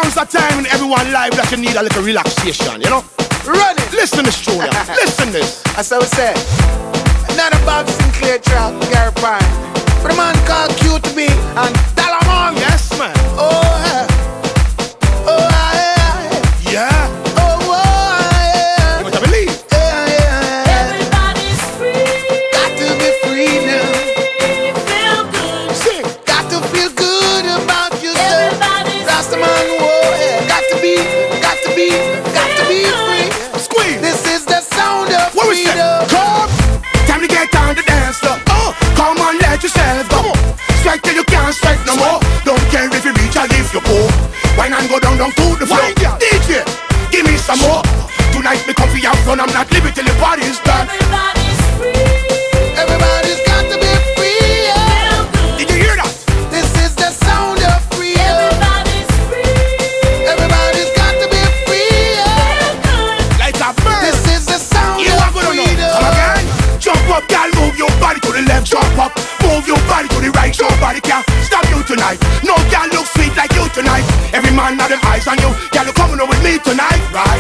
comes a time in everyone's life that you need a little relaxation, you know? Run it! Listen to this tune, listen this. That's how we say. Not a Bob Sinclair track, Gary Pine. But a man called Q2B and Dalamon. Yes, man. Oh, yeah. Oh, yeah. Yeah. Oh, yeah. You must believe. Everybody's free. Got to be free now. Feel good. Sing. Got to feel good about yourself. Everybody's That's the man, whoa, yeah. Got to be free. Squeeze. This is the sound of What we say? freedom. Come. Time to get on the dance floor. Come on, let yourself go. Strike till you can't strike no more. Don't care if you reach or if you go. Wine and go down to the floor. DJ, give me some more. Tonight me come for your fun. I'm not leaving till the party's done. Everybody's free. Everybody's got to be free. Yeah. Feel good. Did you hear that? This is the sound of freedom. Everybody's free. Everybody's got to be free. Yeah. Feel good. Like a bird. This is the sound You of are gonna know. freedom. Come again. Jump up, girl, move your body to the left. Jump up, move your body to the right. Nobody can stop you tonight. No girl look sweet like you tonight. Every man have them eyes on you. Girl, you coming on with me tonight, right?